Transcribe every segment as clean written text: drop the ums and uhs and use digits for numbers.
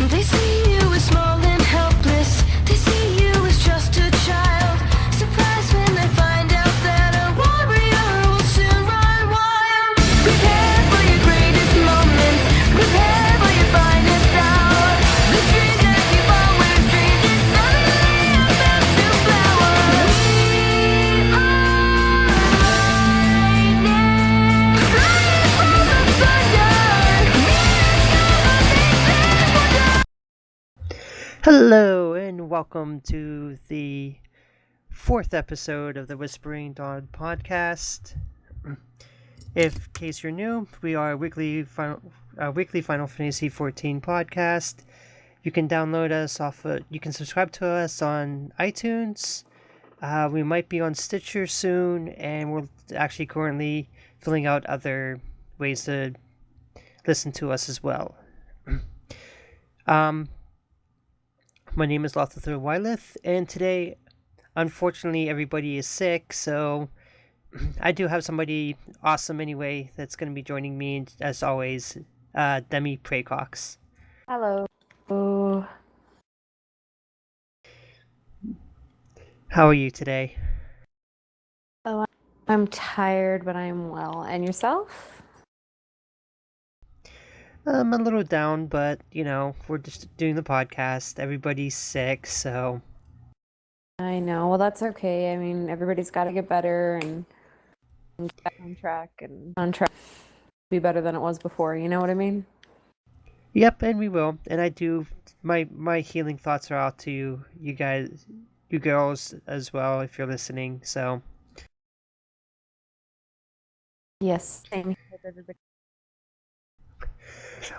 They see you as small and helpless. They see you as just a child. Surprised when they find out that a warrior will soon run wild. Prepare for your greatest moments. Prepare for your finest hour. The dream that you've always dreamed is suddenly about to flower. We are lightning, flying through the thunder. Hello and welcome to the fourth episode of the Whispering Dawn podcast. If in case you're new, we are a weekly Final Fantasy XIV podcast. You can download us you can subscribe to us on iTunes. We might be on Stitcher soon, and we're actually currently filling out other ways to listen to us as well. My name is Lothathor Wyleth, and today, unfortunately, everybody is sick, so I do have somebody awesome anyway that's going to be joining me, as always, Dem Praecox. Hello. How are you today? Oh, I'm tired, but I'm well. And yourself? I'm a little down, but, we're just doing the podcast. Everybody's sick, so... I know. Well, that's okay. I mean, everybody's got to get better and get back on track be better than it was before. You know what I mean? Yep, and we will. And I do... My healing thoughts are out to you guys, you girls as well, if you're listening, so... Yes. Same here with everybody.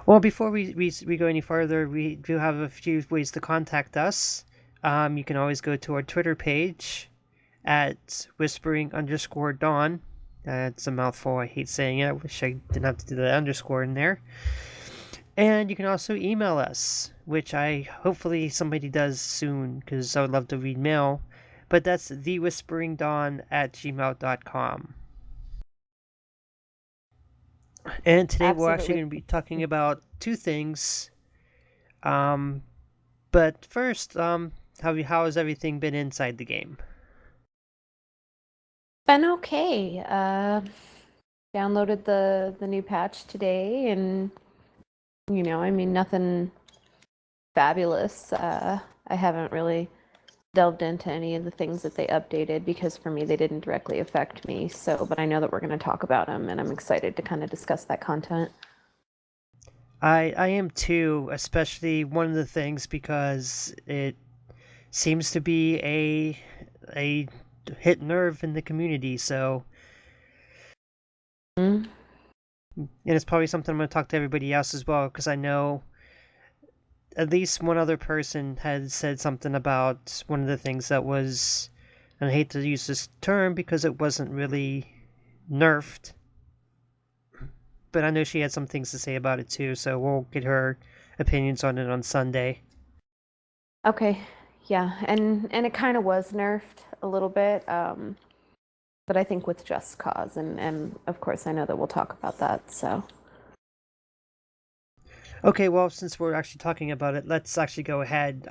Well, before we go any further, we do have a few ways to contact us. You can always go to our Twitter page at whispering_dawn. It's a mouthful. I hate saying it. I wish I didn't have to do the underscore in there. And you can also email us, which hopefully somebody does soon, because I would love to read mail. But that's thewhisperingdawn@gmail.com. And today We're actually going to be talking about two things. But first, how has everything been inside the game? Been okay. Downloaded the new patch today, and nothing fabulous. I haven't really delved into any of the things that they updated because for me they didn't directly affect me, but I know that we're going to talk about them, and I'm excited to kind of discuss that content. I am too, especially one of the things because it seems to be a hit nerve in the community, so and it's probably something I'm going to talk to everybody else as well, because I know at least one other person had said something about one of the things that was, and I hate to use this term because it wasn't really nerfed, but I know she had some things to say about it too, so we'll get her opinions on it on Sunday. Okay, yeah, and it kind of was nerfed a little bit, but I think with just cause, and of course I know that we'll talk about that, so... Okay, well, since we're actually talking about it, let's actually go ahead.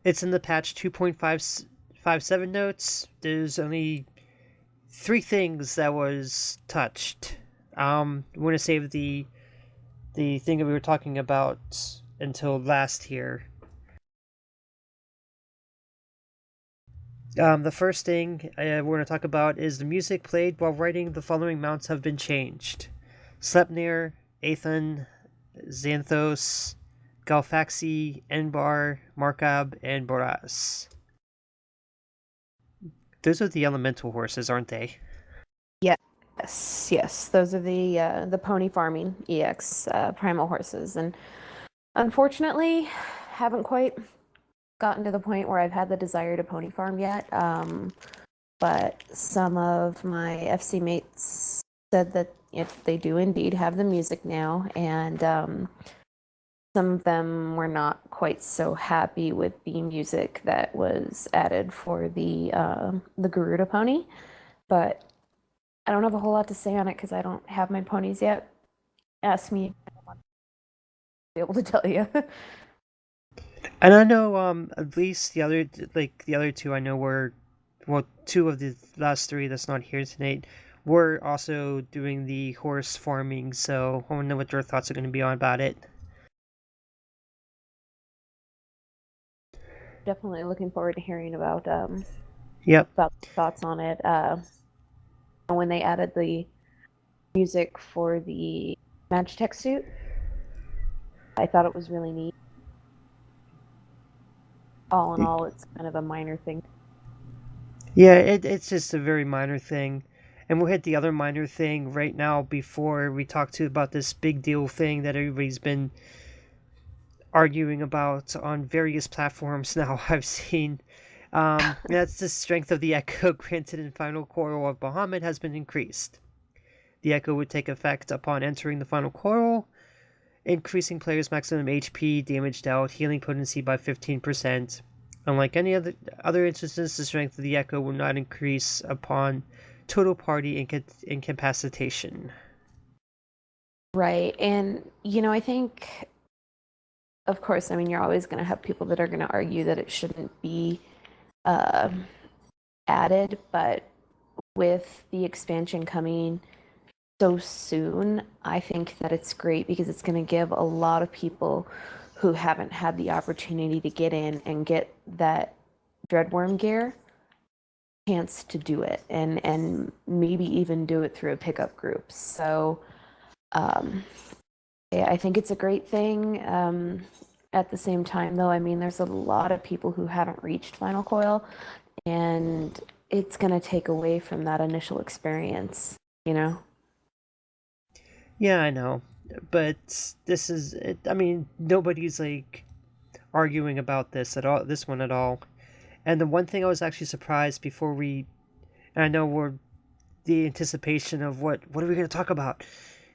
It's in the patch 2.57 notes. There's only 3 things that was touched. We're going to save the thing that we were talking about until last here. The first thing we're going to talk about is the music played while riding the following mounts have been changed: Sleipnir, Aethon, Xanthos, Galfaxi, Enbar, Markab, and Boras. Those are the elemental horses, aren't they? Yes. Those are the pony farming EX primal horses, and unfortunately, haven't quite gotten to the point where I've had the desire to pony farm yet. But some of my FC mates said that if they do indeed have the music now, and some of them were not quite so happy with the music that was added for the Garuda pony. but I don't have a whole lot to say on it because I don't have my ponies yet. Ask me, I'll be able to tell you. And I know at least the other two I know were, well, two of the last three that's not here tonight were also doing the horse farming, so I want to know what your thoughts are going to be on about it. Definitely looking forward to hearing about Yep. thoughts on it. When they added the music for the Magitech suit, I thought it was really neat. All in all, it's kind of a minor thing. Yeah, it's just a very minor thing. And we'll hit the other minor thing right now before we talk to about this big deal thing that everybody's been arguing about on various platforms now I've seen. That's the strength of the Echo granted in Final Coil of Bahamut has been increased. The Echo would take effect upon entering the Final Coil, increasing players' maximum HP, damage dealt, healing potency by 15%. Unlike any other instances, the strength of the Echo will not increase upon total party incapacitation. Right. And, I think, of course, I mean, you're always going to have people that are going to argue that it shouldn't be added, but with the expansion coming so soon, I think that it's great because it's going to give a lot of people who haven't had the opportunity to get in and get that Dreadworm gear chance to do it and maybe even do it through a pickup group. So yeah, I think it's a great thing. At the same time, though, I mean, there's a lot of people who haven't reached Final Coil, and it's going to take away from that initial experience, Yeah, I know. But this is, I mean, nobody's arguing about this one at all. And the one thing I was actually surprised before and I know the anticipation of what are we going to talk about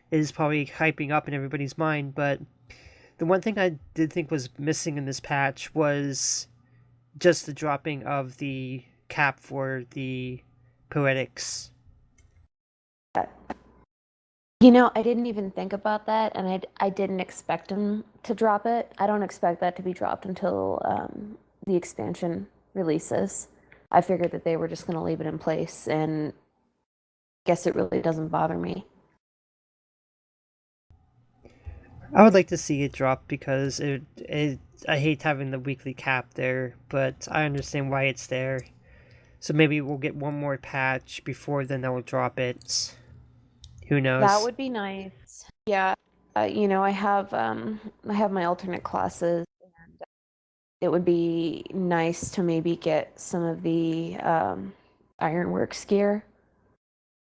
is probably hyping up in everybody's mind, but the one thing I did think was missing in this patch was just the dropping of the cap for the Poetics. I didn't even think about that, and I didn't expect them to drop it. I don't expect that to be dropped until the expansion releases. I figured that they were just going to leave it in place, and I guess it really doesn't bother me. I would like to see it drop because I hate having the weekly cap there, but I understand why it's there. So maybe we'll get one more patch before then that will drop it. Who knows? That would be nice. Yeah, I have my alternate classes, and it would be nice to maybe get some of the Ironworks gear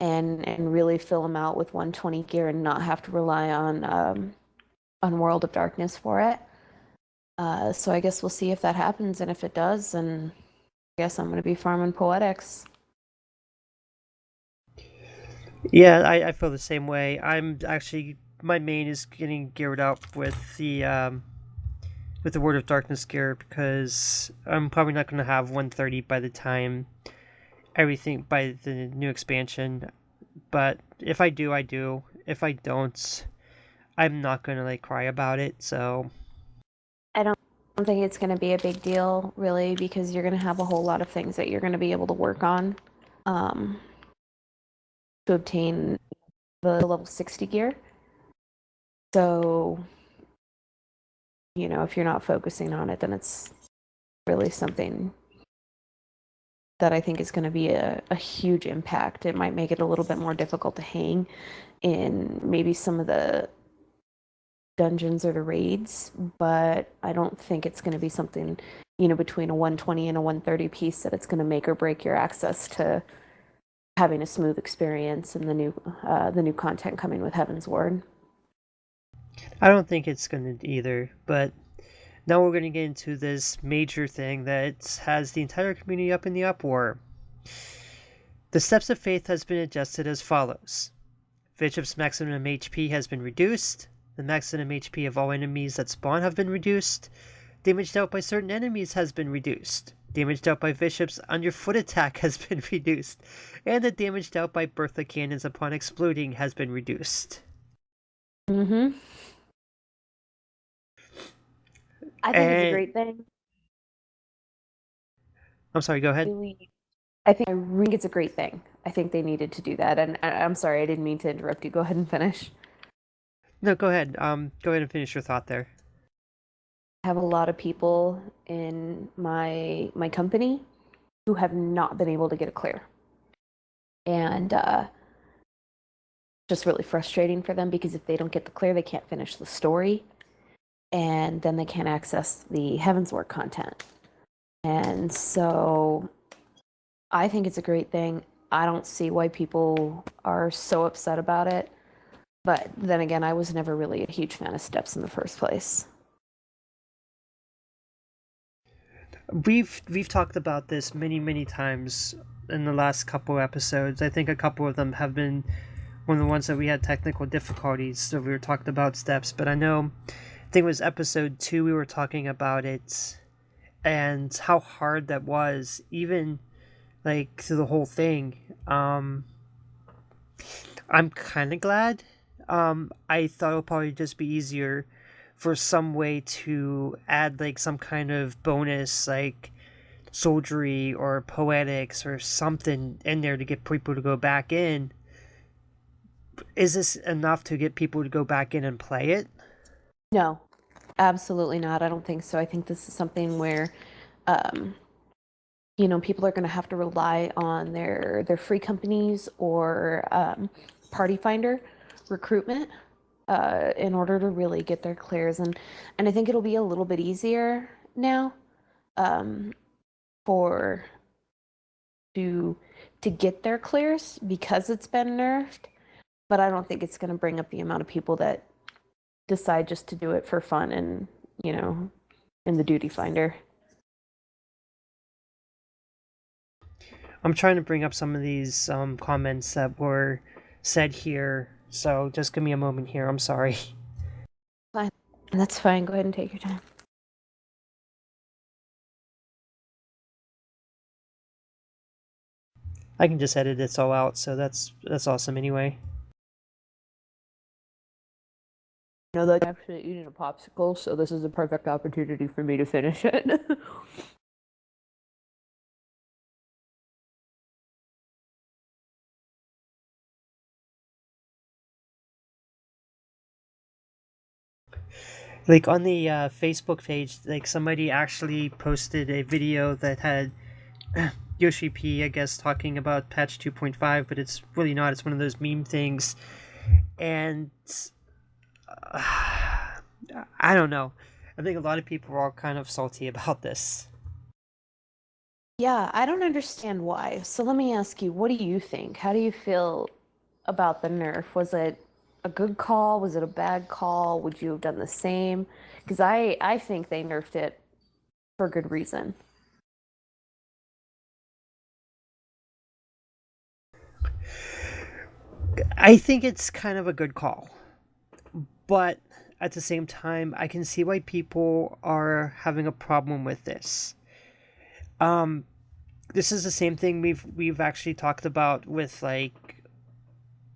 and really fill them out with 120 gear and not have to rely on World of Darkness for it. So I guess we'll see if that happens, and if it does, then I guess I'm going to be farming Poetics. Yeah, I feel the same way. I'm actually, my main is getting geared up with the Word of Darkness gear because I'm probably not going to have 130 by the time everything by the new expansion. But if I do, I do. If I don't, I'm not going to cry about it. So I don't think it's going to be a big deal, really, because you're going to have a whole lot of things that you're going to be able to work on to obtain the level 60 gear. So, if you're not focusing on it, then it's really something that I think is going to be a huge impact. It might make it a little bit more difficult to hang in maybe some of the dungeons or the raids, but I don't think it's going to be something, between a 120 and a 130 piece that it's going to make or break your access to having a smooth experience and the new content coming with Heaven's Ward. I don't think it's going to either, but now we're going to get into this major thing that has the entire community up in the uproar. The Steps of Faith has been adjusted as follows. Bishop's maximum HP has been reduced. The maximum HP of all enemies that spawn have been reduced. Damage dealt by certain enemies has been reduced. Damage dealt by bishops under foot attack has been reduced, and the damage dealt by Bertha cannons upon exploding has been reduced. Mm-hmm. I think it's a great thing. I'm sorry, go ahead. I think it's a great thing. I think they needed to do that. And I'm sorry, I didn't mean to interrupt you. Go ahead and finish. No, go ahead. Go ahead and finish your thought there. I have a lot of people in my company who have not been able to get a clear. And just really frustrating for them because if they don't get the clear, they can't finish the story. And then they can't access the Heavensward content. And so I think it's a great thing. I don't see why people are so upset about it. But then again, I was never really a huge fan of steps in the first place. We've talked about this many times in the last couple episodes. I think a couple of them have been one of the ones that we had technical difficulties, so we were talking about steps. But I think it was episode 2 we were talking about it and how hard that was, even like through the whole thing. I'm kind of glad. I thought it would probably just be easier for some way to add like some kind of bonus, like soldiery or poetics or something in there to get people to go back in. Is this enough to get people to go back in and play it? No, absolutely not. I don't think so. I think this is something where, people are going to have to rely on their free companies or Party Finder recruitment in order to really get their clears. And I think it'll be a little bit easier now to get their clears because it's been nerfed. But I don't think it's going to bring up the amount of people that decide just to do it for fun and, in the duty finder. I'm trying to bring up some of these comments that were said here, so just give me a moment here. I'm sorry. Fine. That's fine. Go ahead and take your time. I can just edit this all out, so that's awesome anyway. That I'm actually eating a popsicle, so this is a perfect opportunity for me to finish it. Like on the Facebook page, like somebody actually posted a video that had Yoshi P, I guess, talking about patch 2.5, but it's really not. It's one of those meme things. And I don't know. I think a lot of people are all kind of salty about this. Yeah, I don't understand why. So let me ask you, what do you think? How do you feel about the nerf? Was it a good call? Was it a bad call? Would you have done the same? Because I think they nerfed it for good reason. I think it's kind of a good call. But at the same time, I can see why people are having a problem with this. This is the same thing we've actually talked about with like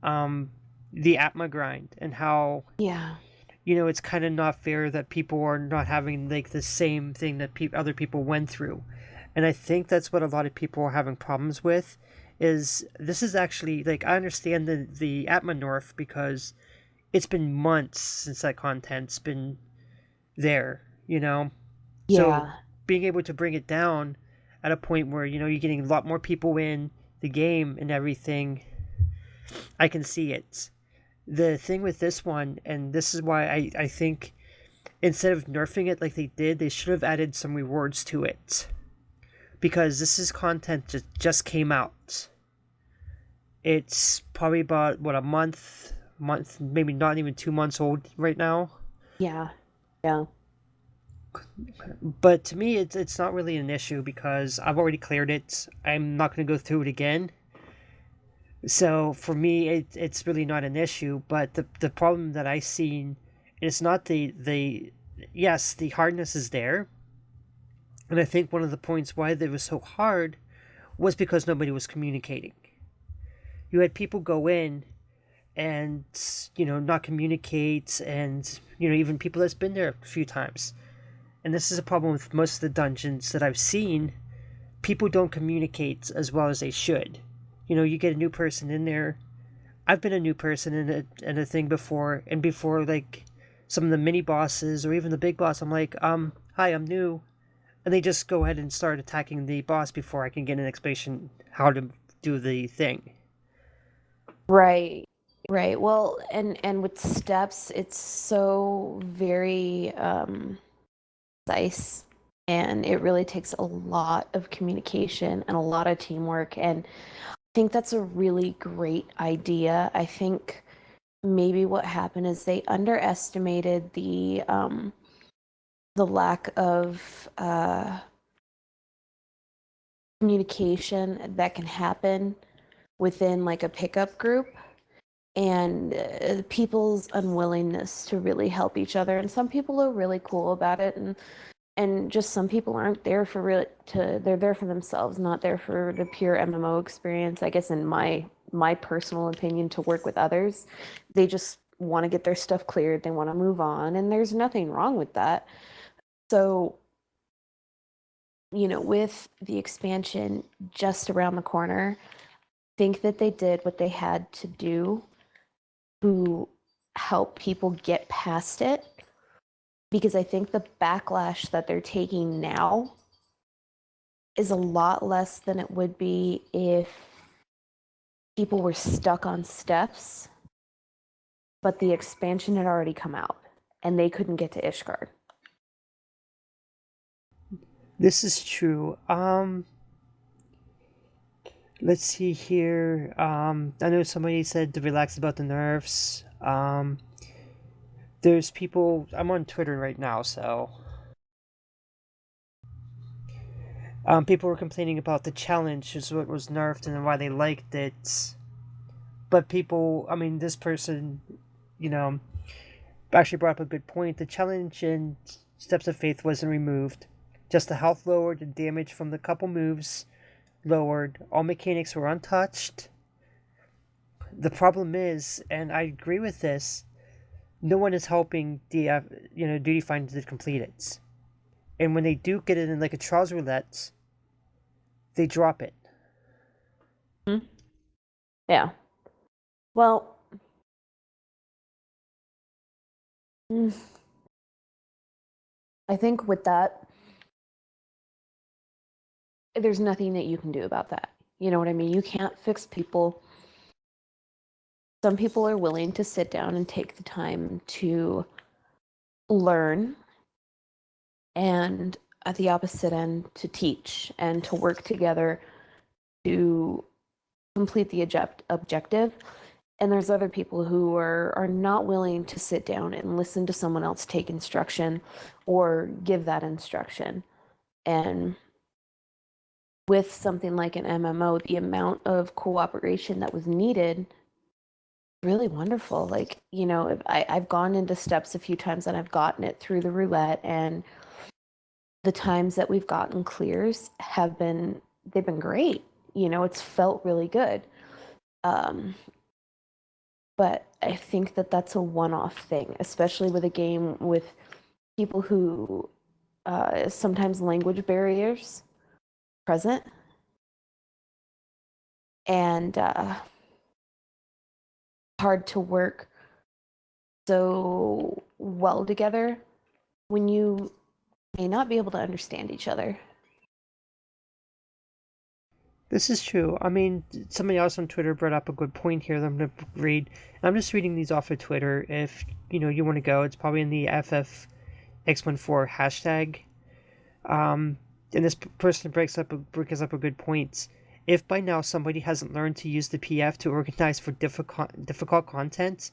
the Atma grind and how it's kind of not fair that people are not having like the same thing that other people went through. And I think that's what a lot of people are having problems with. Is this is actually like, I understand the Atma nerf because it's been months since that content's been there, Yeah. So being able to bring it down at a point where, you're getting a lot more people in the game and everything, I can see it. The thing with this one, and this is why I think instead of nerfing it like they did, they should have added some rewards to it. Because this is content that just came out. It's probably about, a month, maybe not even 2 months old right now. Yeah. But to me, it's not really an issue because I've already cleared it. I'm not going to go through it again. So for me, it's really not an issue. But the problem that I've seen, it's not yes, the hardness is there. And I think one of the points why it was so hard was because nobody was communicating. You had people go in and, not communicate, and, even people that's been there a few times. And this is a problem with most of the dungeons that I've seen. People don't communicate as well as they should. You get a new person in there. I've been a new person in a thing before, and before, like, some of the mini bosses or even the big boss, I'm like, hi, I'm new. And they just go ahead and start attacking the boss before I can get an explanation how to do the thing. Right. Right. Well, and with steps, it's so very precise, and it really takes a lot of communication and a lot of teamwork. And I think that's a really great idea. I think maybe what happened is they underestimated the lack of communication that can happen within like a pickup group, and people's unwillingness to really help each other. And some people are really cool about it, and just some people aren't there for they're there for themselves, not there for the pure MMO experience, I guess, in my personal opinion, to work with others. They just want to get their stuff cleared, they want to move on, and there's nothing wrong with that. So, with the expansion just around the corner, I think that they did what they had to do to help people get past it, because I think the backlash that they're taking now is a lot less than it would be if people were stuck on steps, but the expansion had already come out and they couldn't get to Ishgard. This is true. Let's see here. I know somebody said to relax about the nerfs. There's people. I'm on Twitter right now, so people were complaining about the challenge, is what was nerfed and why they liked it. But people, this person, actually brought up a good point. The challenge in Steps of Faith wasn't removed. Just the health lowered and damage from the couple moves lowered. All mechanics were untouched. The problem is, and I agree with this, no one is helping the duty finders to complete it. And when they do get it in like a trials roulette, they drop it. Mm-hmm. Yeah. Well, I think with that, there's nothing that you can do about that. You know what I mean? You can't fix people. Some people are willing to sit down and take the time to learn, and at the opposite end, to teach and to work together to complete the objective. And there's other people who are not willing to sit down and listen to someone else take instruction or give that instruction. And with something like an MMO, the amount of cooperation that was needed, really wonderful. Like, if I've gone into steps a few times and I've gotten it through the roulette, and the times that we've gotten clears they've been great. It's felt really good. But I think that that's a one-off thing, especially with a game with people who sometimes language barriers present, and hard to work so well together when you may not be able to understand each other. This is true. Somebody else on Twitter brought up a good point here that I'm going to read. I'm just reading these off of Twitter. If, you want to go, it's probably in the FFX14 hashtag. And this person brings up a good point. If by now somebody hasn't learned to use the PF to organize for difficult content,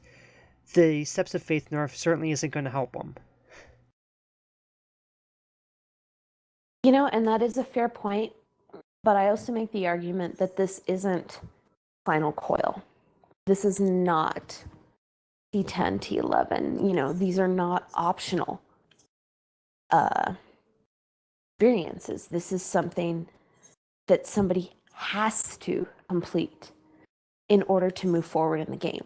the Steps of Faith nerf certainly isn't going to help them. And that is a fair point. But I also make the argument that this isn't Final Coil. This is not T10, T11. These are not optional experiences. This is something that somebody has to complete in order to move forward in the game.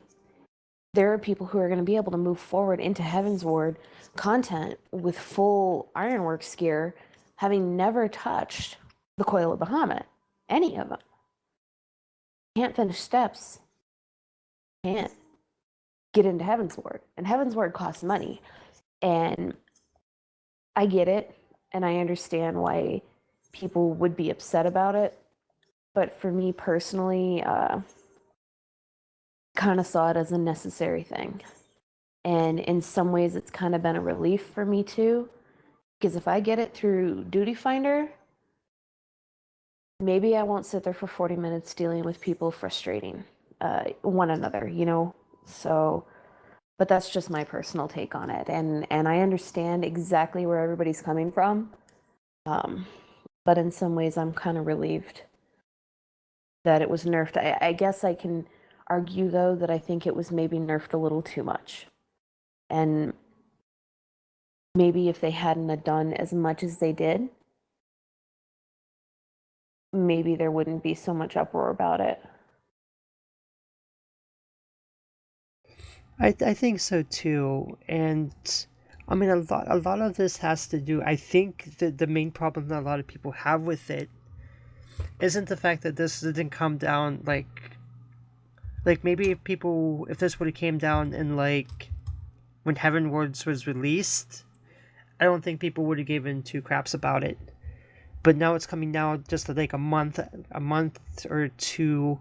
There are people who are going to be able to move forward into Heavensward content with full Ironworks gear, having never touched the Coil of Bahamut, any of them. Can't finish steps, can't get into Heavensward. And Heavensward costs money. And I get it, and I understand why people would be upset about it. But for me personally, kind of saw it as a necessary thing. And in some ways, it's kind of been a relief for me too. Because if I get it through Duty Finder, maybe I won't sit there for 40 minutes dealing with people frustrating one another, you know? So, but that's just my personal take on it. And I understand exactly where everybody's coming from. But in some ways, I'm kind of relieved that it was nerfed. I guess I can argue, though, that I think it was maybe nerfed a little too much. And maybe if they hadn't have done as much as they did, maybe there wouldn't be so much uproar about it. I think so too, and I mean a lot of this has to do. I think that the main problem that a lot of people have with it isn't the fact that this didn't come down like maybe if this would have came down in like when Heavenwards was released, I don't think people would have given two craps about it. But now it's coming down just like a month or two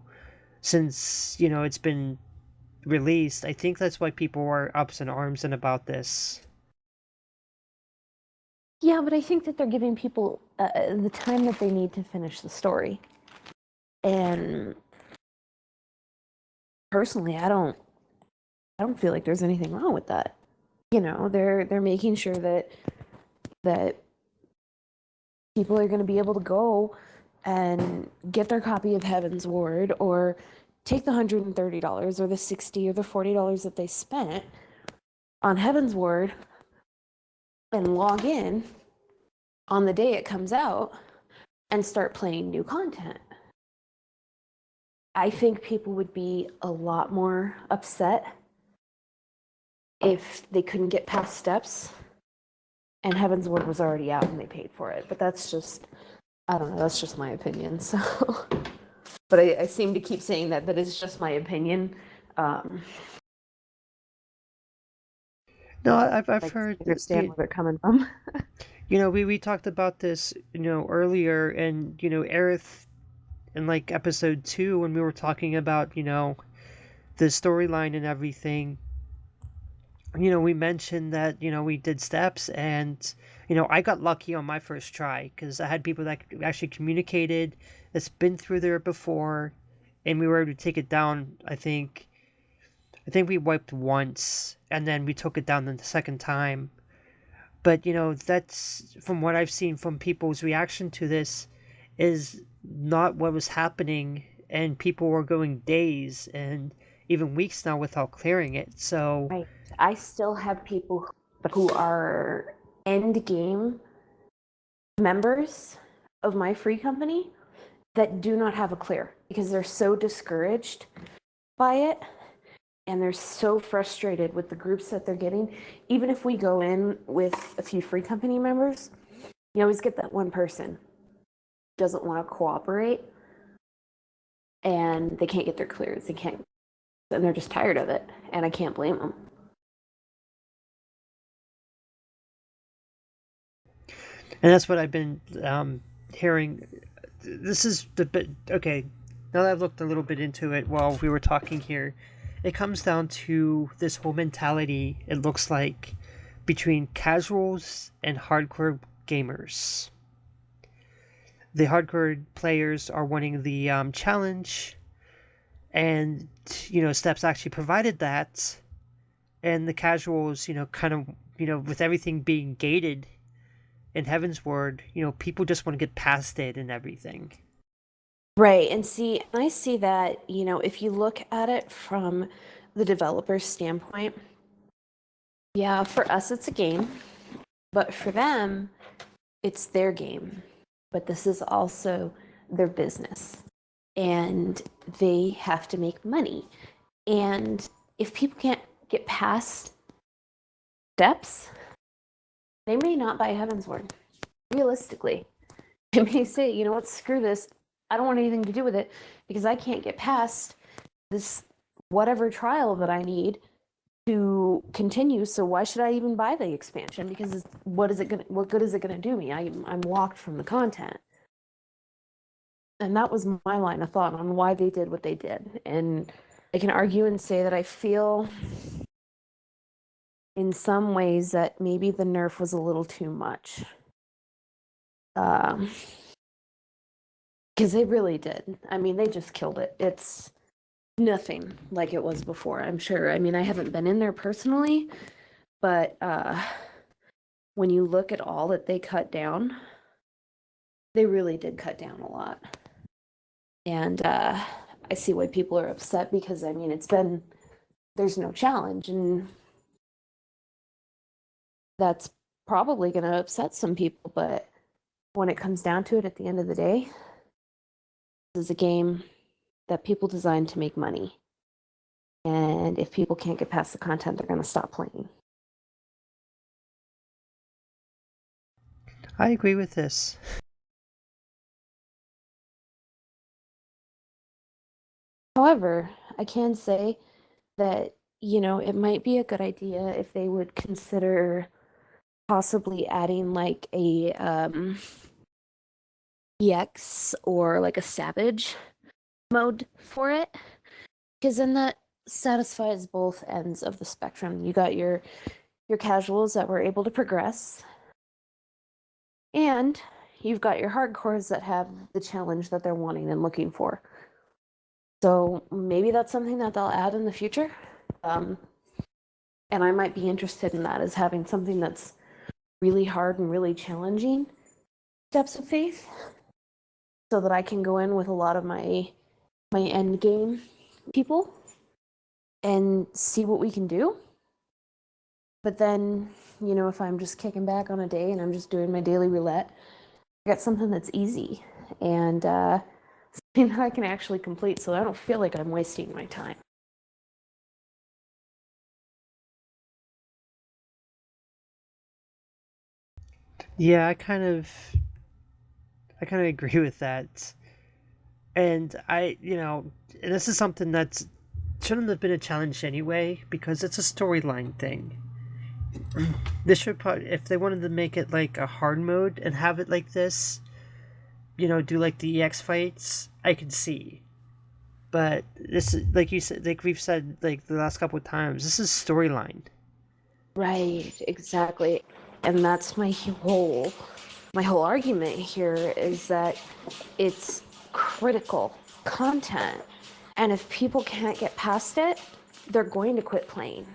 since, you know, it's been released. I think that's why people are ups in arms and about this. Yeah, but I think that they're giving people the time that they need to finish the story. And personally, I don't feel like there's anything wrong with that. You know, they're making sure that people are going to be able to go and get their copy of Heavensward, or take the $130 or the $60 or the $40 that they spent on Heavensward and log in on the day it comes out and start playing new content. I think people would be a lot more upset if they couldn't get past steps and Heavensward was already out and they paid for it. But that's just, I don't know, that's just my opinion. So, but I seem to keep saying that it's just my opinion. No, I've heard. Understand where they're coming from. You know, we talked about this, you know, earlier, and you know, Aerith, in like episode 2, when we were talking about, you know, the storyline and everything. You know, we mentioned that, you know, we did steps, and you know, I got lucky on my first try because I had people that actually communicated, that's been through there before, and we were able to take it down. I think we wiped once, and then we took it down the second time. But you know, that's from what I've seen from people's reaction to this is not what was happening, and people were going days and even weeks now without clearing it. So Right. I still have people who are end game members of my free company that do not have a clear because they're so discouraged by it and they're so frustrated with the groups that they're getting. Even if we go in with a few free company members, you always get that one person who doesn't want to cooperate and they can't get their clears. They can't, and they're just tired of it, and I can't blame them. And that's what I've been hearing. This is the bit, okay, now that I've looked a little bit into it while we were talking here, it comes down to this whole mentality, it looks like, between casuals and hardcore gamers. The hardcore players are wanting the challenge, and, you know, Steps actually provided that, and the casuals, you know, kind of, you know, with everything being gated in Heavensward, you know, people just want to get past it and everything. Right, and see, I see that, you know, if you look at it from the developer's standpoint, yeah, for us it's a game, but for them, it's their game, but this is also their business. And they have to make money. And if people can't get past steps, they may not buy Heaven's Word. Realistically, they may say, you know what, screw this. I don't want anything to do with it because I can't get past this whatever trial that I need to continue. So why should I even buy the expansion? Because what good is it gonna do me? I'm locked from the content. And that was my line of thought on why they did what they did. And I can argue and say that I feel in some ways that maybe the nerf was a little too much. Because they really did. I mean, they just killed it. It's nothing like it was before, I'm sure. I mean, I haven't been in there personally, but when you look at all that they cut down, they really did cut down a lot. And I see why people are upset because, I mean, there's no challenge, and that's probably going to upset some people, but when it comes down to it, at the end of the day, this is a game that people designed to make money. And if people can't get past the content, they're going to stop playing. I agree with this. However, I can say that, it might be a good idea if they would consider possibly adding like a EX or like a Savage mode for it. Because then that satisfies both ends of the spectrum. You got your casuals that were able to progress, and you've got your hardcores that have the challenge that they're wanting and looking for. So maybe that's something that they'll add in the future. And I might be interested in that, as having something that's really hard and really challenging steps of faith, so that I can go in with a lot of my end game people and see what we can do. But then, if I'm just kicking back on a day and I'm just doing my daily roulette, I got something that's easy and something that I can actually complete, so I don't feel like I'm wasting my time. Yeah, I kind of agree with that. And this is something that shouldn't have been a challenge anyway, because it's a storyline thing. This should probably, if they wanted to make it like a hard mode and have it like this, do like the EX fights, I could see. But this is, like you said, like we've said like the last couple of times, this is storyline. Right, exactly. And that's my whole argument here, is that it's critical content. And if people can't get past it, they're going to quit playing.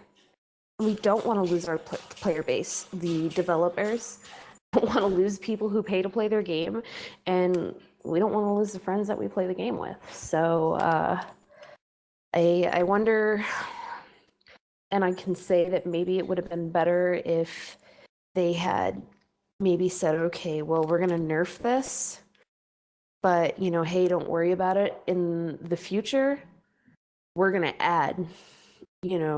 We don't want to lose our player base. The developers don't want to lose people who pay to play their game, and we don't want to lose the friends that we play the game with. So I wonder, and I can say that maybe it would have been better if they had maybe said, okay, well, we're going to nerf this, but, hey, don't worry about it. In the future, we're going to add,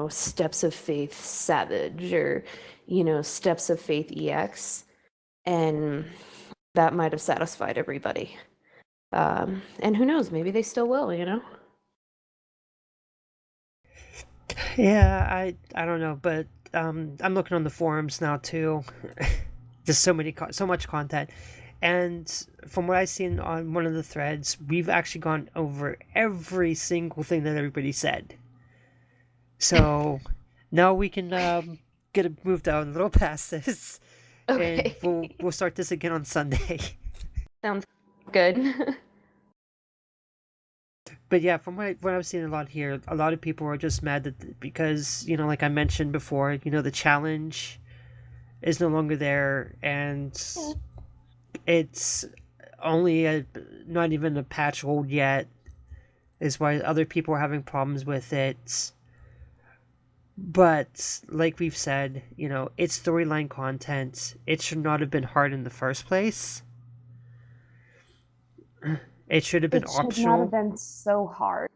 Steps of Faith Savage, or, Steps of Faith EX. And that might have satisfied everybody. And who knows, maybe they still will, Yeah, I don't know, but I'm looking on the forums now too. Just so much content, and from what I've seen on one of the threads, we've actually gone over every single thing that everybody said. So now we can get it moved out a little past this, Okay. and we'll start this again on Sunday. Sounds good. But yeah, from what I've seen a lot here, a lot of people are just mad that because like I mentioned before, the challenge is no longer there, and it's only not even a patch old yet, is why other people are having problems with it. But like we've said, it's storyline content. It should not have been hard in the first place. It should have been It should not have optional. been so hard.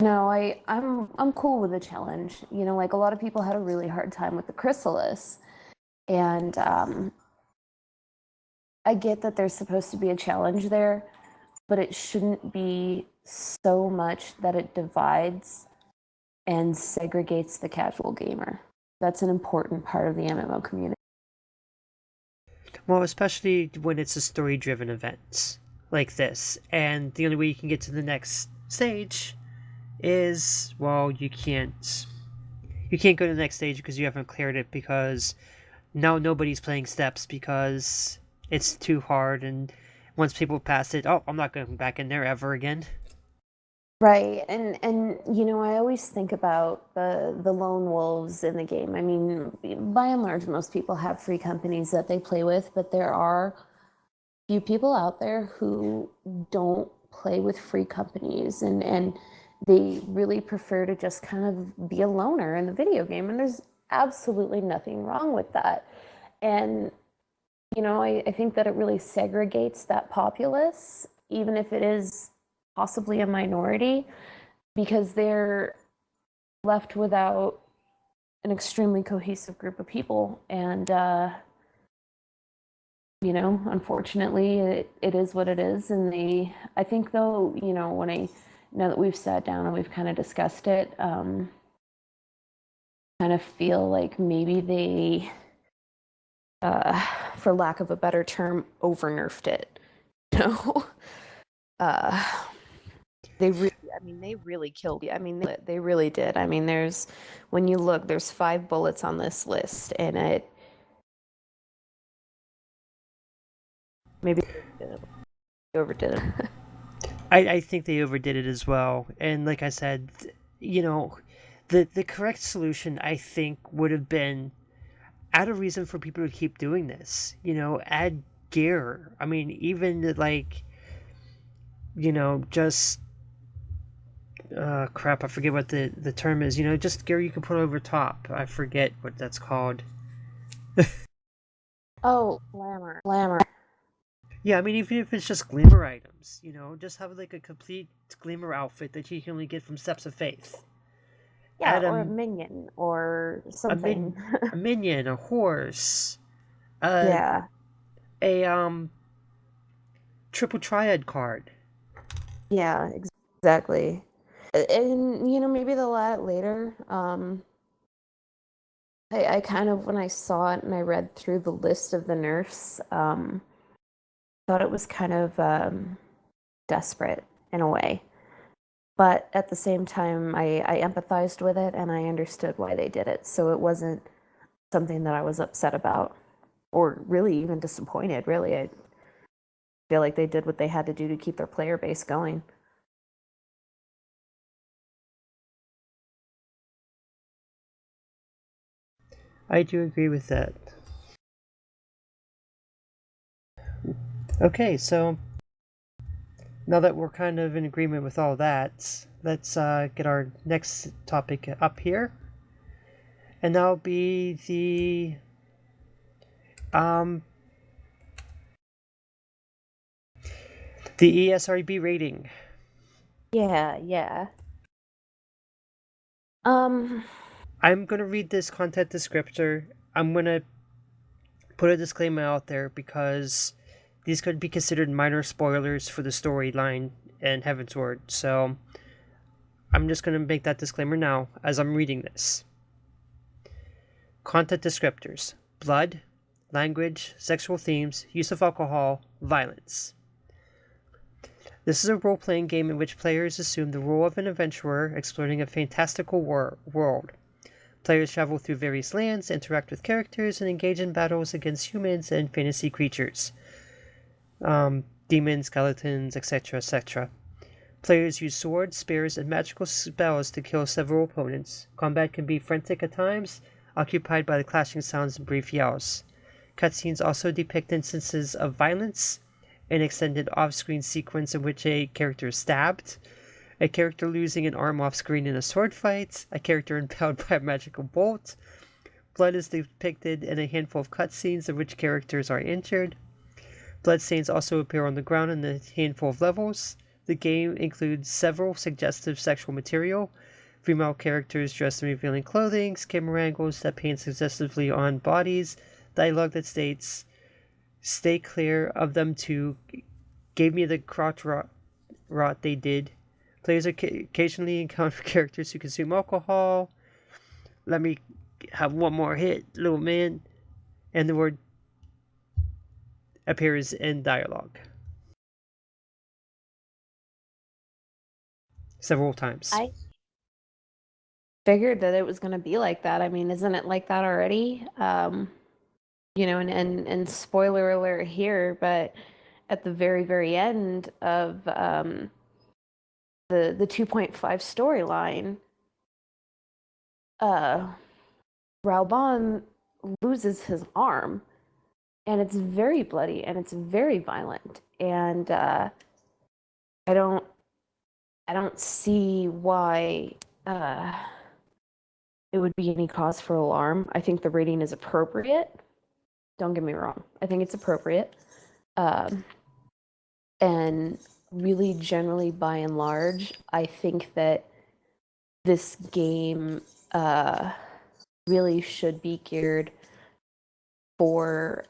No, I'm cool with the challenge. Like a lot of people had a really hard time with the chrysalis, and I get that there's supposed to be a challenge there, but it shouldn't be so much that it divides and segregates the casual gamer. That's an important part of the MMO community. Well, especially when it's a story-driven event like this, and the only way you can get to the next stage is, well, you can't go to the next stage because you haven't cleared it, because now nobody's playing steps because it's too hard, and once people pass it, oh, I'm not going back in there ever again. Right, and I always think about the lone wolves in the game. I mean, by and large, most people have free companies that they play with, but there are few people out there who don't play with free companies, and they really prefer to just kind of be a loner in the video game, and there's absolutely nothing wrong with that. And I think that it really segregates that populace, even if it is possibly a minority, because they're left without an extremely cohesive group of people. And, unfortunately, it is what it is. And I think though, now that we've sat down and we've kind of discussed it, kind of feel like maybe they, for lack of a better term, over nerfed it. They really killed you. I mean, they really did. I mean, when you look, there's 5 bullets on this list, and maybe they overdid it. I think they overdid it as well, and like I said, the correct solution, I think, would have been add a reason for people to keep doing this. Add gear. I mean, even like, just crap, I forget what the term is. Just gear you can put over top. I forget what that's called. Oh, glamour. Yeah, I mean, even if it's just glamour items, just have like a complete glamour outfit that you can only get from Steps of Faith. Yeah, Add or a minion or something. a minion, a horse, Yeah. a triple triad card. Yeah, exactly. And maybe they'll add it later. I kind of, when I saw it and I read through the list of the nerfs, thought it was kind of desperate in a way. But at the same time, I empathized with it and I understood why they did it. So it wasn't something that I was upset about or really even disappointed, really. I feel like they did what they had to do to keep their player base going. I do agree with that. Okay, so now that we're kind of in agreement with all that, let's get our next topic up here. And that'll be the ESRB rating. Yeah. I'm gonna read this content descriptor. I'm gonna put a disclaimer out there because these could be considered minor spoilers for the storyline and Heavensward. So I'm just gonna make that disclaimer now as I'm reading this. Content descriptors: blood, language, sexual themes, use of alcohol, violence. This is a role-playing game in which players assume the role of an adventurer exploring a fantastical world. Players travel through various lands, interact with characters, and engage in battles against humans and fantasy creatures. Demons, skeletons, etc., etc. Players use swords, spears, and magical spells to kill several opponents. Combat can be frantic at times, occupied by the clashing sounds and brief yells. Cutscenes also depict instances of violence, an extended off-screen sequence in which a character is stabbed, a character losing an arm off screen in a sword fight, a character impaled by a magical bolt. Blood is depicted in a handful of cutscenes in which characters are injured. Bloodstains also appear on the ground in a handful of levels. The game includes several suggestive sexual material, female characters dressed in revealing clothing, camera angles that paint suggestively on bodies, dialogue that states, "Stay clear of them too," "Gave me the crotch rot they did." Players occasionally encounter characters who consume alcohol. "Let me have one more hit, little man." And the word appears in dialogue several times. I figured that it was going to be like that. I mean, isn't it like that already? And spoiler alert here, but at the very, very end of the 2.5 storyline, Raoban loses his arm, and it's very bloody and it's very violent. And I don't see why it would be any cause for alarm. I think the rating is appropriate. Don't get me wrong. I think it's appropriate. And really, generally, by and large, I think that this game really should be geared for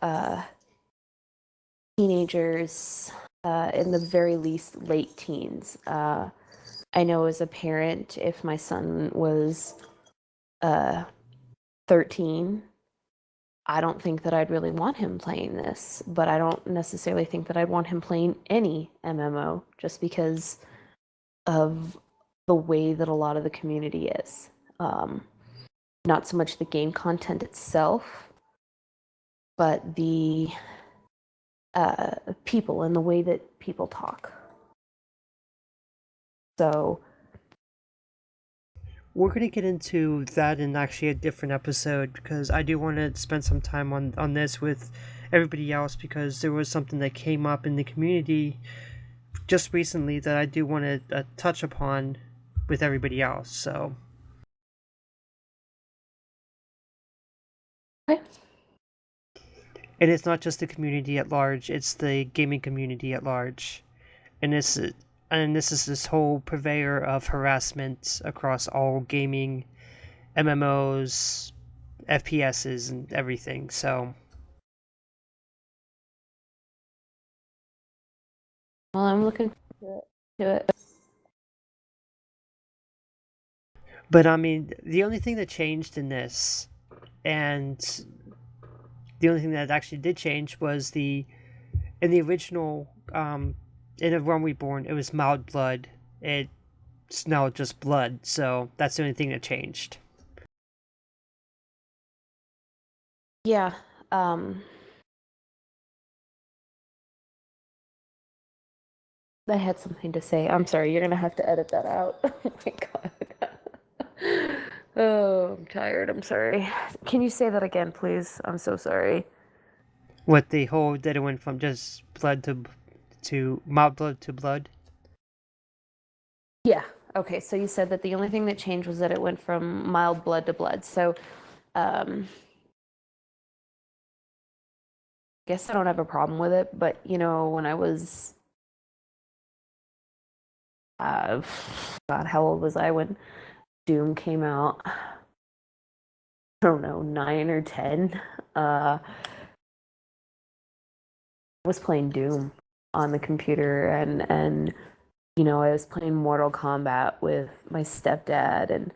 teenagers, in the very least, late teens. I know as a parent, if my son was 13, I don't think that I'd really want him playing this, but I don't necessarily think that I'd want him playing any MMO just because of the way that a lot of the community is. Not so much the game content itself, but the people and the way that people talk. So we're going to get into that in actually a different episode, because I do want to spend some time on this with everybody else, because there was something that came up in the community just recently that I do want to touch upon with everybody else. So okay. And it's not just the community at large, it's the gaming community at large. And this is this whole purveyor of harassment across all gaming, MMOs, FPSs, and everything. So, Well, I'm looking forward to it. but I mean, the only thing that changed in this, and the only thing that actually did change, was in the original, in A Realm Reborn, it was mild blood. It's now just blood, so that's the only thing that changed. Yeah. I had something to say. I'm sorry, you're gonna have to edit that out. Oh my god. Oh, I'm tired. I'm sorry. Can you say that again, please? I'm so sorry. What, the whole that it went from just blood to mild blood to blood? Yeah. Okay. So you said that the only thing that changed was that it went from mild blood to blood. So, guess I don't have a problem with it. But when I was, God, how old was I when Doom came out? I don't know, 9 or 10. I was playing Doom on the computer, and I was playing Mortal Kombat with my stepdad,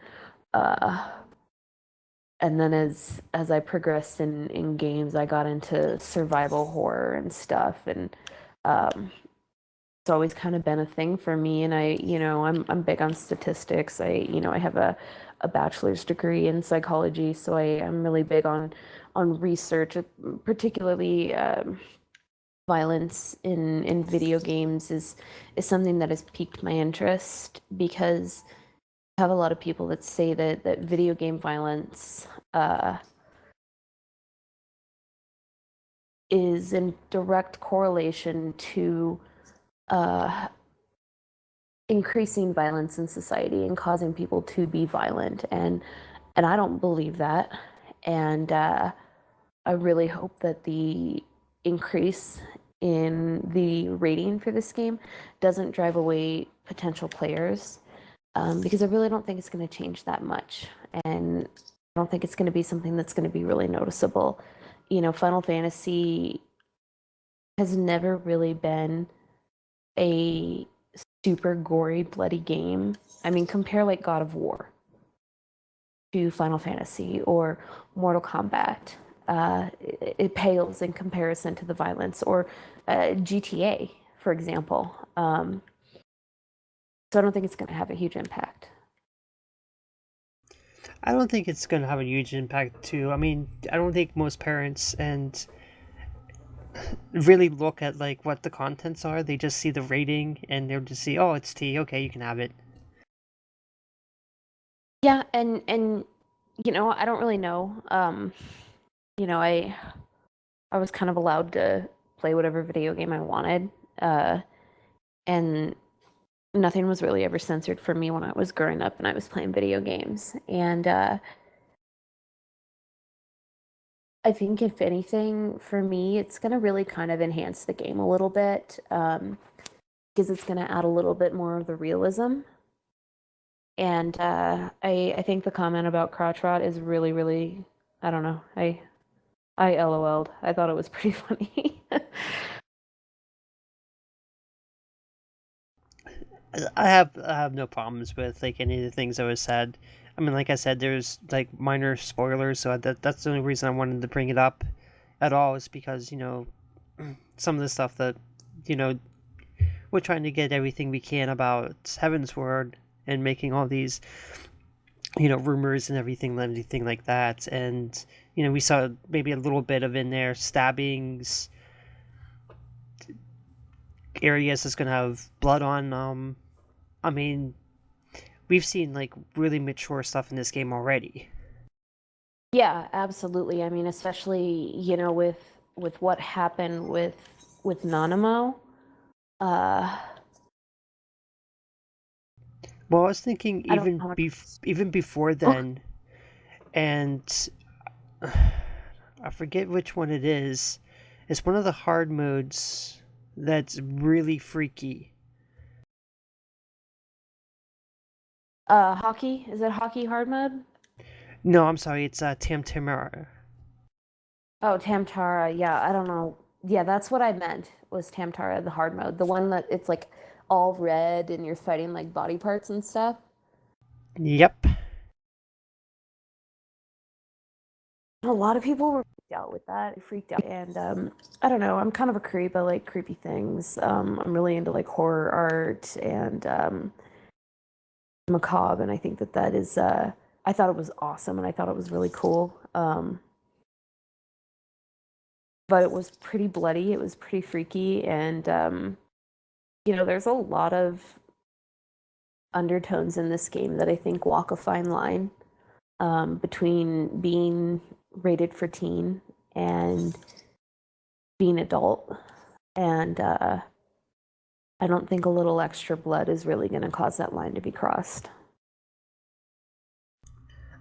and then as I progressed in games, I got into survival horror and stuff, and it's always kind of been a thing for me. And I'm big on statistics. I have a bachelor's degree in psychology, so I'm really big on research, particularly violence in video games is something that has piqued my interest, because I have a lot of people that say that video game violence is in direct correlation to increasing violence in society and causing people to be violent, and I don't believe that. And I really hope that the increase in the rating for this game doesn't drive away potential players, because I really don't think it's going to change that much. And I don't think it's going to be something that's going to be really noticeable. Final Fantasy has never really been a super gory, bloody game. I mean, compare like God of War to Final Fantasy or Mortal Kombat. It pales in comparison to the violence, or GTA, for example. So I don't think it's going to have a huge impact. I don't think it's going to have a huge impact too. I mean, I don't think most parents and really look at like what the contents are. They just see the rating and they'll just see, oh, it's T. Okay, you can have it. Yeah, and I don't really know. I was kind of allowed to play whatever video game I wanted, and nothing was really ever censored for me when I was growing up and I was playing video games. And I think if anything, for me, it's going to really kind of enhance the game a little bit, because it's going to add a little bit more of the realism. And I think the comment about crotch rot is really, really, I don't know. I LOL'd. I thought it was pretty funny. I have no problems with like any of the things that was said. I mean, like I said, there's like minor spoilers, so that's the only reason I wanted to bring it up at all, is because some of the stuff that you know we're trying to get everything we can about Heaven's Word and making all these rumors and everything like that, and we saw maybe a little bit of in there stabbings, areas that's gonna have blood on. I mean, we've seen like really mature stuff in this game already. Yeah, absolutely. I mean, especially, with what happened with Nanamo. Uh, Well, I was thinking I don't know how much. even before Oh, then, and I forget which one it is. It's one of the hard modes that's really freaky. hockey? Is it hockey hard mode? No, I'm sorry, it's Tamtamara. Oh, Tamtara. Yeah, I don't know. Yeah, that's what I meant was Tamtara, the hard mode. The one that it's like all red and you're fighting like body parts and stuff. Yep. A lot of people were freaked out with that. Freaked out. And I don't know. I'm kind of a creep. I like creepy things. I'm really into like horror art and macabre. And I think that is, I thought it was awesome and I thought it was really cool. But it was pretty bloody. It was pretty freaky. And, there's a lot of undertones in this game that I think walk a fine line, between being rated for teen and being adult. And I don't think a little extra blood is really going to cause that line to be crossed.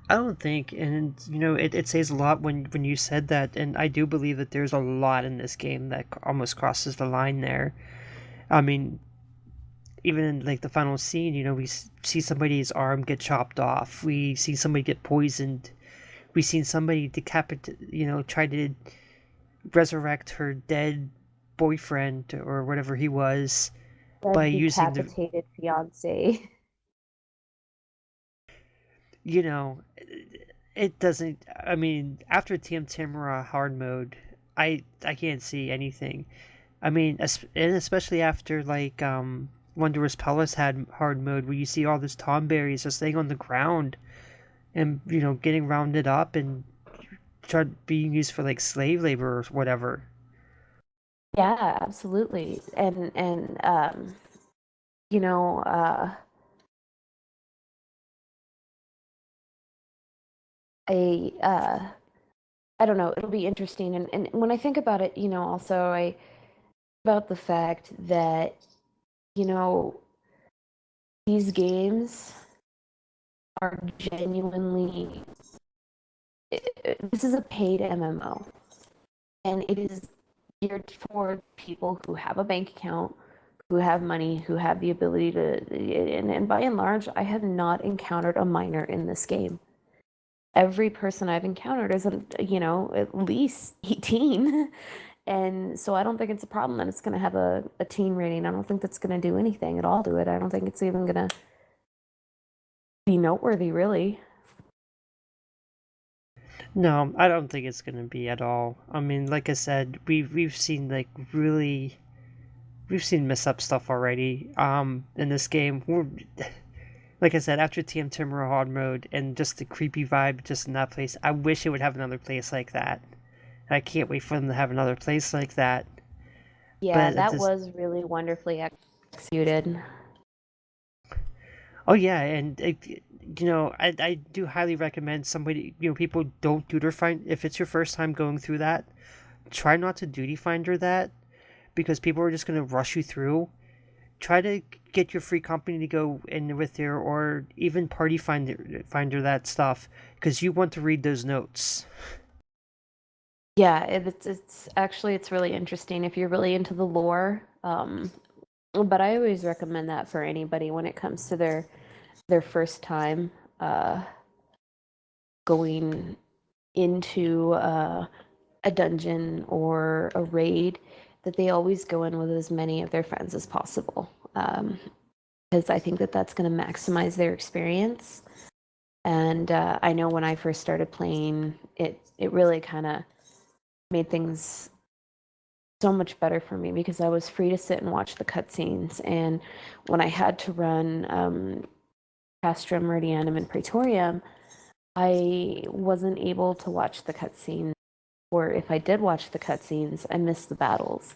I don't think, and it says a lot when you said that, and I do believe that there's a lot in this game that almost crosses the line there. I mean, even in like the final scene, we see somebody's arm get chopped off. We see somebody get poisoned. We seen somebody decapitate, try to resurrect her dead boyfriend or whatever he was The by using the, decapitated fiance. you know, it doesn't. I mean, after TM Tamara hard mode, I can't see anything. I mean, and especially after like Wondrous Palace had hard mode, where you see all those tomberries just laying on the ground and getting rounded up and being used for like slave labor or whatever. Yeah, absolutely. And you know, I I don't know, it'll be interesting. And when I think about it, also I about the fact that, you know, these games are genuinely. This is a paid MMO, and it is geared toward people who have a bank account, who have money, who have the ability to. And by and large, I have not encountered a minor in this game. Every person I've encountered is, at least 18. And so I don't think it's a problem that it's going to have a teen rating. I don't think that's going to do anything at all to it. I don't think it's even going to be noteworthy, really. No, I don't think it's gonna be at all. I mean, like I said, we've seen we've seen mess up stuff already. In this game, like I said, after TM Timber hard mode and just the creepy vibe just in that place, I wish it would have another place like that. I can't wait for them to have another place like that. Yeah, But that was really wonderfully executed. oh yeah, and I do highly recommend somebody, people don't duty find if it's your first time going through that. Try not to duty finder that because people are just gonna rush you through. Try to get your free company to go in with there, or even party finder that stuff because you want to read those notes. Yeah, it's actually it's really interesting if you're really into the lore. But I always recommend that for anybody when it comes to their first time going into a dungeon or a raid, that they always go in with as many of their friends as possible, because I think that that's going to maximize their experience. And I know when I first started playing, it really kind of made things so much better for me because I was free to sit and watch the cutscenes. And when I had to run Castra, Meridianum, and Praetorium, I wasn't able to watch the cutscenes, or if I did watch the cutscenes, I missed the battles.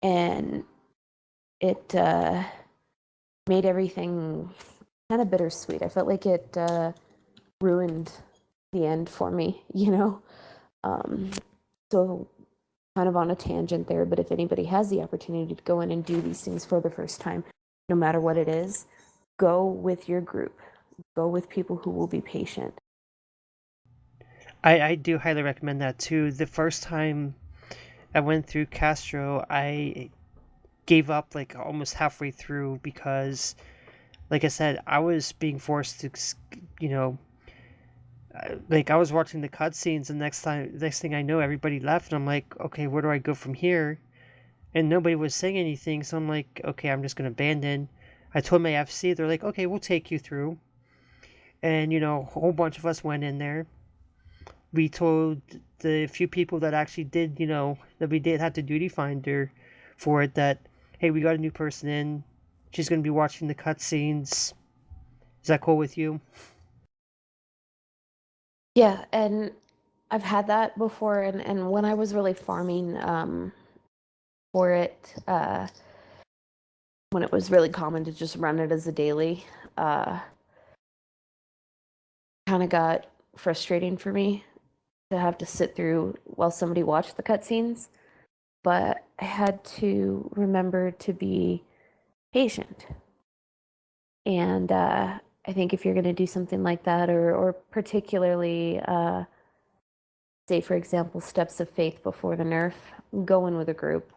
And it made everything kind of bittersweet. I felt like it ruined the end for me, So kind of on a tangent there, but if anybody has the opportunity to go in and do these things for the first time, no matter what it is, go with your group. Go with people who will be patient. I do highly recommend that too. The first time I went through Castro, I gave up like almost halfway through because, like I said, I was being forced to, like I was watching the cutscenes, and next thing I know, everybody left, and I'm like, okay, where do I go from here? And nobody was saying anything, so I'm like, okay, I'm just gonna abandon. I told my FC, they're like, okay, we'll take you through, and a whole bunch of us went in there. We told the few people that actually did, that we did have to duty finder for it, that hey, we got a new person in. She's gonna be watching the cutscenes. Is that cool with you? Yeah, and I've had that before, and when I was really farming for it, when it was really common to just run it as a daily, kind of got frustrating for me to have to sit through while somebody watched the cutscenes. But I had to remember to be patient. And I think if you're going to do something like that, or particularly, say, for example, steps of faith before the nerf, go in with a group.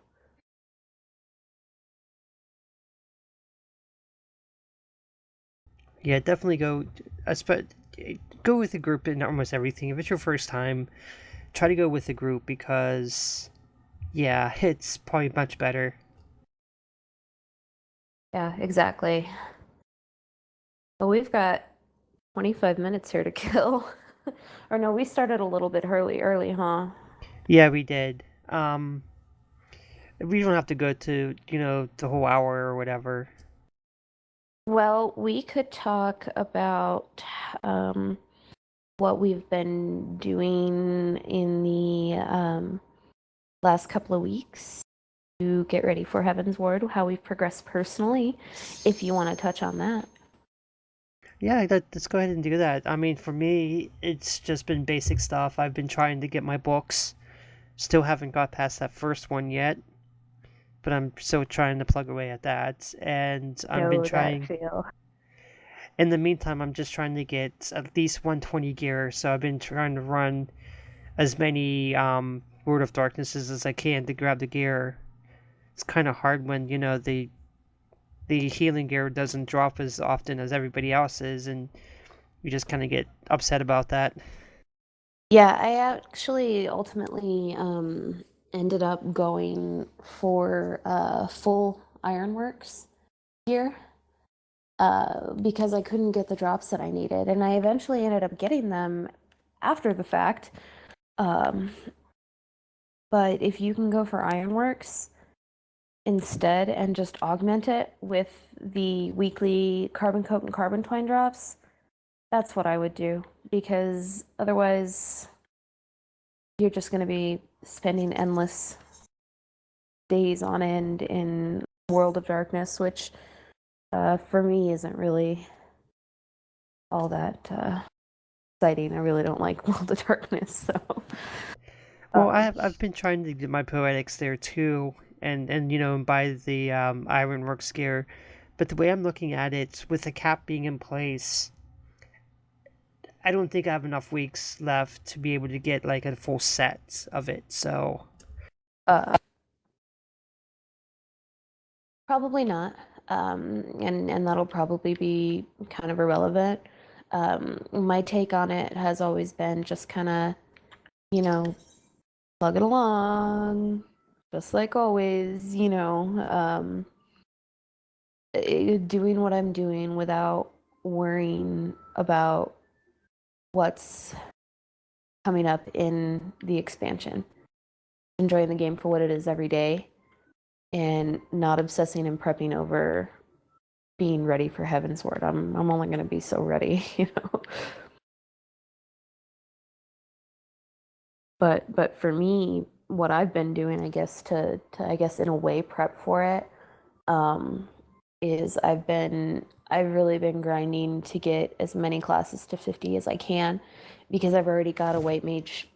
Yeah, definitely go with a group in almost everything. If it's your first time, try to go with a group because, yeah, it's probably much better. Yeah, exactly. But we've got 25 minutes here to kill. Or no, we started a little bit early, huh? Yeah, we did. We don't have to go to, the whole hour or whatever. Well, we could talk about what we've been doing in the last couple of weeks to get ready for Heaven's Ward, how we've progressed personally, if you want to touch on that. Yeah, let's go ahead and do that. I mean, for me, it's just been basic stuff. I've been trying to get my books. Still haven't got past that first one yet. but I'm still trying to plug away at that. And I've been Know that trying. feel. In the meantime, I'm just trying to get at least 120 gear. So I've been trying to run as many Word of Darknesses as I can to grab the gear. It's kind of hard when the healing gear doesn't drop as often as everybody else's, and you just kind of get upset about that. Yeah, I actually ultimately ended up going for full Ironworks gear because I couldn't get the drops that I needed, and I eventually ended up getting them after the fact. Um, but if you can go for Ironworks instead and just augment it with the weekly carbon coat and carbon twine drops, that's what I would do, because otherwise you're just going to be spending endless days on end in World of Darkness, which for me isn't really all that exciting. I really don't like World of Darkness, so. Well, I've been trying to get my poetics there too, and buy the Ironworks gear, but the way I'm looking at it, with the cap being in place, I don't think I have enough weeks left to be able to get like a full set of it. So Uh, Probably not. And that'll probably be kind of irrelevant. My take on it has always been just kind of, plug it along, just like always, doing what I'm doing without worrying about what's coming up in the expansion. Enjoying the game for what it is every day and not obsessing and prepping over being ready for Heavensward. I'm only going to be so ready, But for me, what I've been doing, I guess, to I guess in a way prep for it, is I've really been grinding to get as many classes to 50 as I can, because I've already got a white mage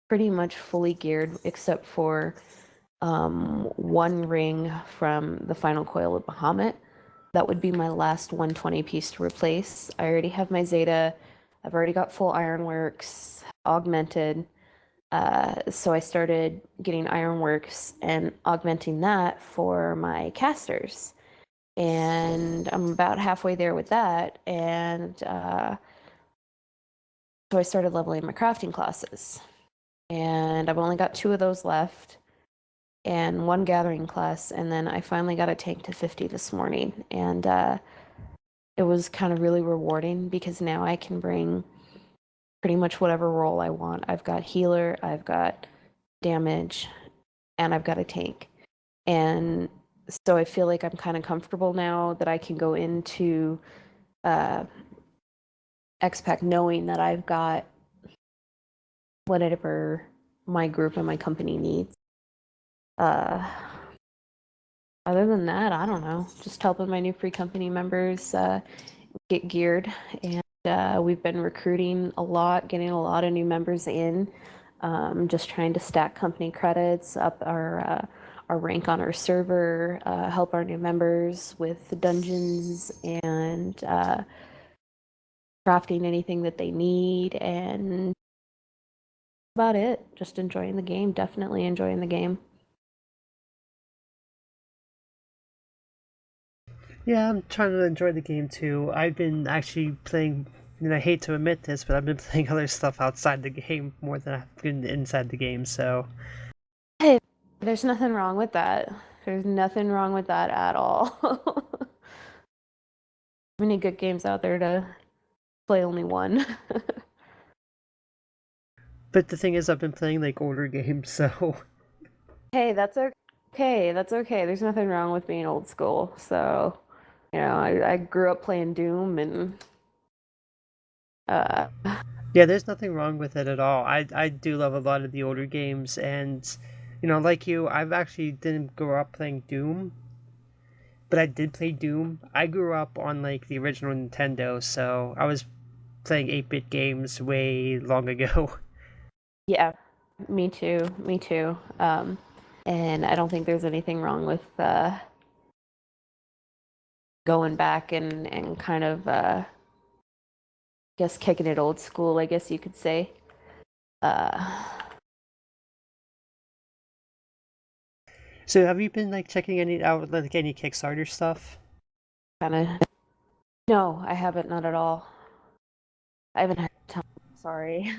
pretty much fully geared except for one ring from the final coil of Bahamut. That would be my last 120 piece to replace. I already have my Zeta. I've already got full Ironworks augmented. So I started getting Ironworks and augmenting that for my casters. And I'm about halfway there with that. And so I started leveling my crafting classes. And I've only got 2 of those left and 1 gathering class. And then I finally got a tank to 50 this morning. And it was kind of really rewarding because now I can bring pretty much whatever role I want. I've got healer, I've got damage, and I've got a tank. And so I feel like I'm kind of comfortable now that I can go into XPAC knowing that I've got whatever my group and my company needs. Other than that, I don't know. Just helping my new free company members get geared, and we've been recruiting a lot, getting a lot of new members in. Just trying to stack company credits, up our rank on our server, help our new members with the dungeons, and crafting anything that they need, and about it. Just enjoying the game. Definitely enjoying the game. yeah, I'm trying to enjoy the game too. I've been actually playing. I hate to admit this, but I've been playing other stuff outside the game more than I've been inside the game. So Hey, there's nothing wrong with that. There's nothing wrong with that at all. Many good games out there to play only one. but the thing is, I've been playing like older games, so Hey, that's okay. That's okay. There's nothing wrong with being old school. So, I grew up playing Doom and uh yeah, there's nothing wrong with it at all. I do love a lot of the older games, and like you, I've actually didn't grow up playing Doom, but I did play Doom. I grew up on like the original Nintendo, so I was playing 8-bit games way long ago. yeah, me too. Me too. and I don't think there's anything wrong with going back and kind of guess kicking it old school, I guess you could say. Uh, So have you been like checking any out like any Kickstarter stuff? kind of. No, I haven't, not at all. I haven't had time. Sorry.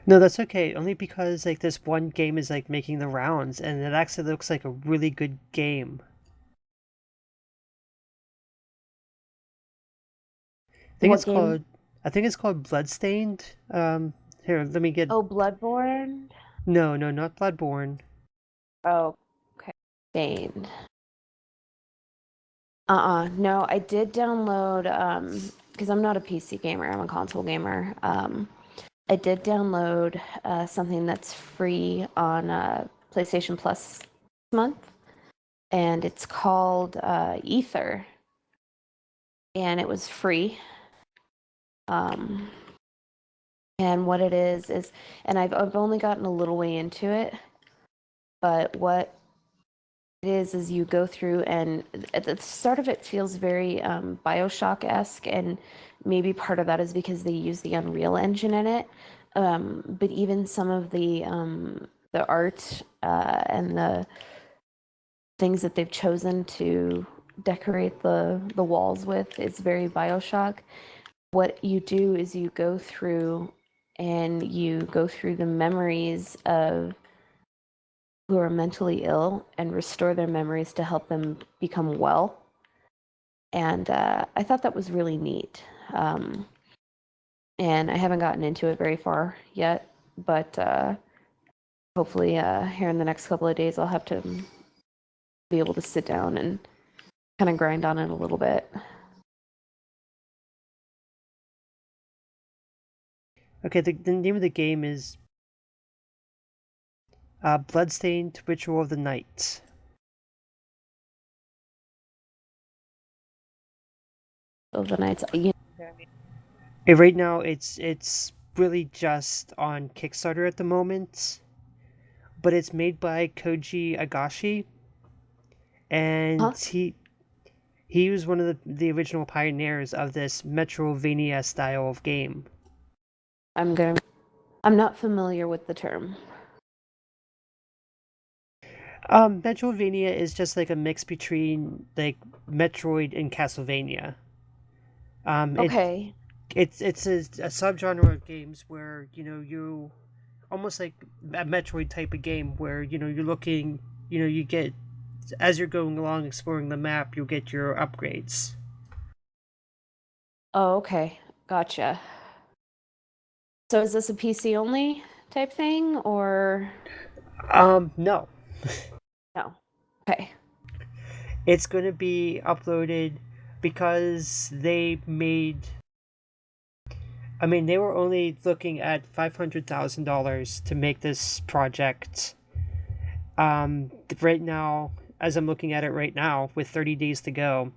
No, that's okay. Only because like this one game is like making the rounds, and it actually looks like a really good game. What game? I think it's called Bloodstained. Here, let me get. Oh, Bloodborne. No, no, not Bloodborne. Oh, okay. Stained. No, I did download because I'm not a PC gamer, I'm a console gamer. I did download something that's free on PlayStation Plus this month, and it's called Ether, and it was free. And what it is, and I've only gotten a little way into it, but what it is you go through, and at the start of it feels very Bioshock-esque, and maybe part of that is because they use the Unreal Engine in it. But even some of the art and the things that they've chosen to decorate the walls with is very Bioshock. What you do is you go through the memories of who are mentally ill and restore their memories to help them become well. And I thought that was really neat. And I haven't gotten into it very far yet, but hopefully here in the next couple of days I'll have to be able to sit down and kind of grind on it a little bit. Okay, the name of the game is Bloodstained Ritual of the Night. So the nights, And right now, it's really just on Kickstarter at the moment, but it's made by Koji Agashi, and huh? he was one of the original pioneers of this Metrovania style of game. I'm not familiar with the term. Metrovania is just like a mix between like Metroid and Castlevania. It Okay. it's a subgenre of games where you almost like a Metroid type of game where you're looking, you get as you're going along exploring the map, you'll get your upgrades. Oh, okay. Gotcha. So is this a PC only type thing or No, no? Okay. it's going to be uploaded because they were only looking at $500,000 to make this project. Right now, as I'm looking at it right now, with 30 days to go,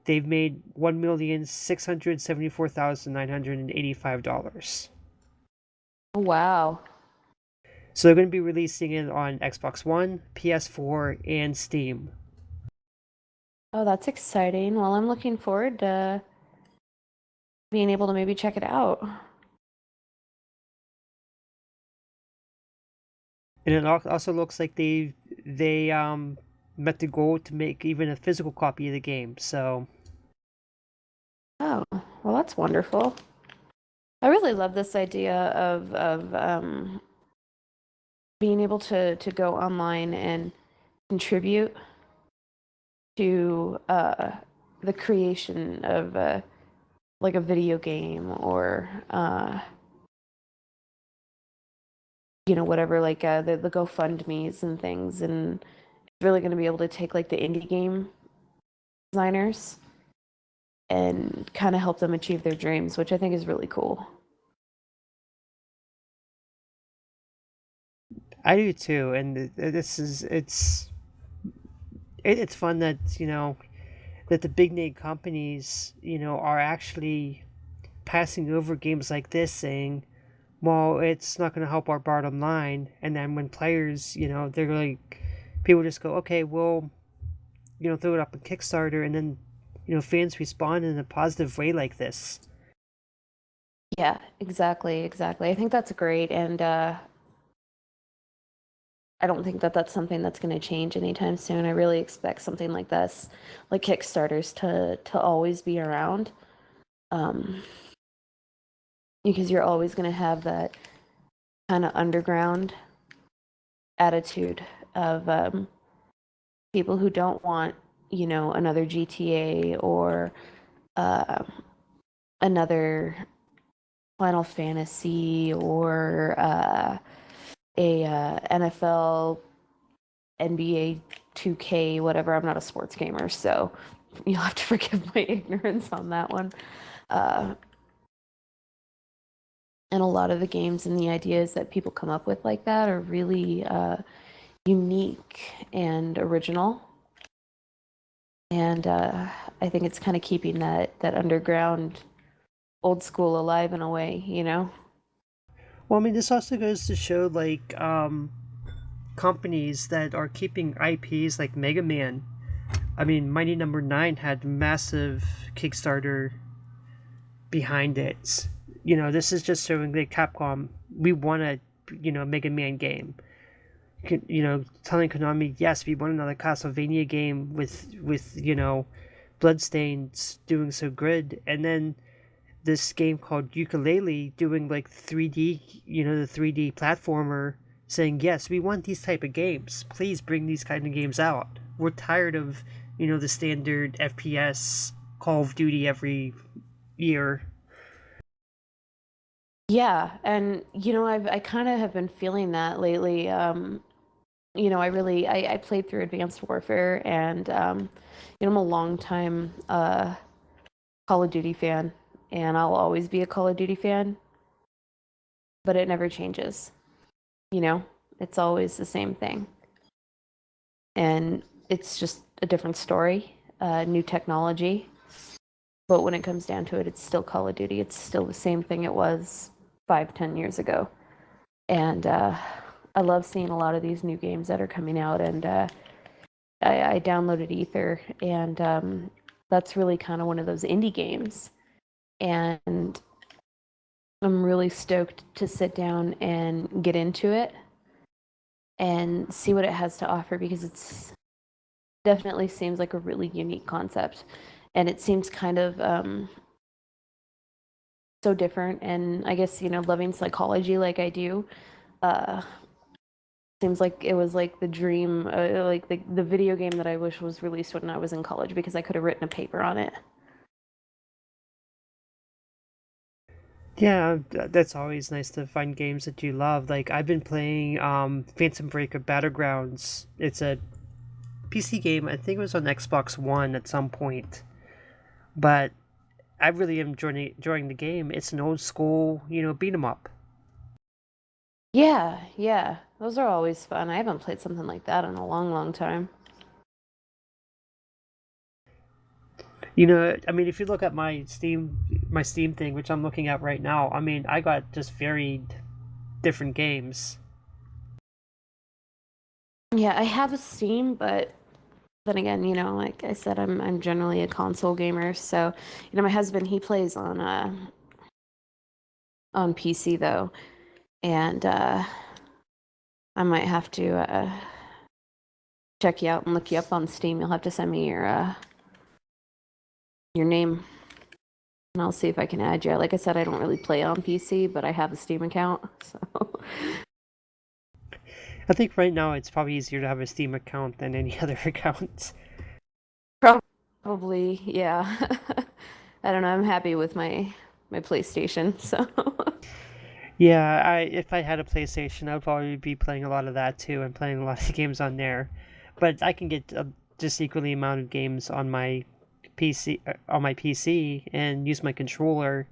they've made $1,674,985. Oh, wow. So they're going to be releasing it on Xbox One, PS4, and Steam. Oh, that's exciting. Well, I'm looking forward to being able to maybe check it out. And it also looks like they met the goal to make even a physical copy of the game. So Oh, well, that's wonderful. I really love this idea of being able to go online and contribute to the creation of like a video game or whatever, like the GoFundMe's and things, and it's really going to be able to take like the indie game designers and kind of help them achieve their dreams, which I think is really cool. I do too, and it's fun that that the big name companies are actually passing over games like this, saying, well, it's not going to help our bottom line. And then when players, they're like, people just go, okay, we'll throw it up on Kickstarter, and then fans respond in a positive way like this. Yeah, exactly. I think that's great, and I don't think that that's something that's going to change anytime soon. I really expect something like this, like Kickstarters, to always be around, um, because you're always going to have that kind of underground attitude of people who don't want, another GTA or uh, another Final Fantasy or a NFL, NBA 2K, whatever. I'm not a sports gamer, so you'll have to forgive my ignorance on that one. And a lot of the games and the ideas that people come up with like that are really unique and original. And I think it's kind of keeping that underground old school alive in a way, Well, I mean, this also goes to show companies that are keeping IPs like Mega Man. I mean, Mighty Number 9 had massive Kickstarter behind it. This is just showing that Capcom, we want a Mega Man game. Telling Konami, yes, we want another Castlevania game with Bloodstains doing so good, and then this game called Ukulele doing like 3D, the 3D platformer, saying, yes, we want these type of games. Please bring these kind of games out. We're tired of, the standard FPS Call of Duty every year. Yeah, and I kind of have been feeling that lately. I played through Advanced Warfare, and I'm a long time Call of Duty fan, and I'll always be a Call of Duty fan, but it never changes. It's always the same thing, and it's just a different story, new technology. But when it comes down to it, it's still Call of Duty. It's still the same thing it was 5-10 years ago. And I love seeing a lot of these new games that are coming out. And I downloaded Ether, and that's really kind of one of those indie games. And I'm really stoked to sit down and get into it and see what it has to offer, because it's definitely seems like a really unique concept. And it seems kind of so different. And I guess, loving psychology like I do, seems like it was like the dream, like the video game that I wish was released when I was in college, because I could have written a paper on it. Yeah, that's always nice to find games that you love. Like, I've been playing Phantom Breaker Battlegrounds. It's a PC game. I think it was on Xbox One at some point. But I really am enjoying the game. It's an old school, beat 'em up. Yeah, those are always fun. I haven't played something like that in a long time. I mean, if you look at my Steam thing, which I'm looking at right now, I mean, I got just varied different games. Yeah, I have a Steam, but then again, like I said, I'm generally a console gamer. So, my husband, he plays on PC though, and I might have to check you out and look you up on Steam. You'll have to send me your name, and I'll see if I can add you. Like I said, I don't really play on PC, but I have a Steam account, so. I think right now it's probably easier to have a Steam account than any other account. Probably, yeah. I don't know. I'm happy with my PlayStation, so. Yeah, if I had a PlayStation, I would probably be playing a lot of that too, and playing a lot of games on there. But I can get just equally amount of games on my PC, and use my controller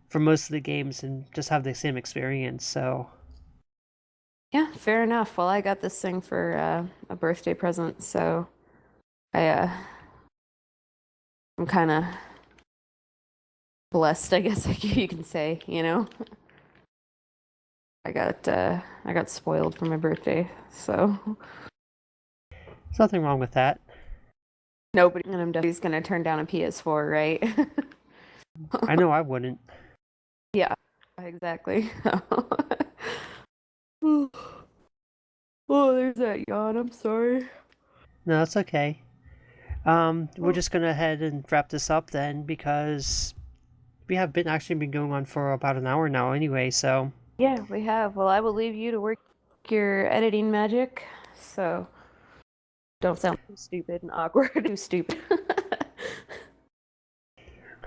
for most of the games and just have the same experience. So Yeah, fair enough. Well, I got this thing for a birthday present, so I'm kind of blessed, I guess you can say. I got spoiled for my birthday, so. There's nothing wrong with that. Nobody, and I'm definitely gonna turn down a PS4, right? I know I wouldn't. Yeah, exactly. Oh, there's that yawn. I'm sorry. No, it's okay. We're just gonna head and wrap this up then, because we have been going on for about an hour now anyway, so Yeah, we have. Well, I will leave you to work your editing magic. So don't sound too stupid and awkward. Too stupid.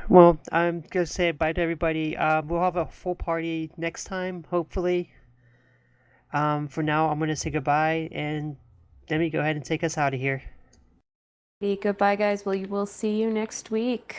well, I'm gonna say bye to everybody. We'll have a full party next time, hopefully. For now, I'm gonna say goodbye, and Demi, go ahead and take us out of here. Goodbye, guys. Well, we'll see you next week.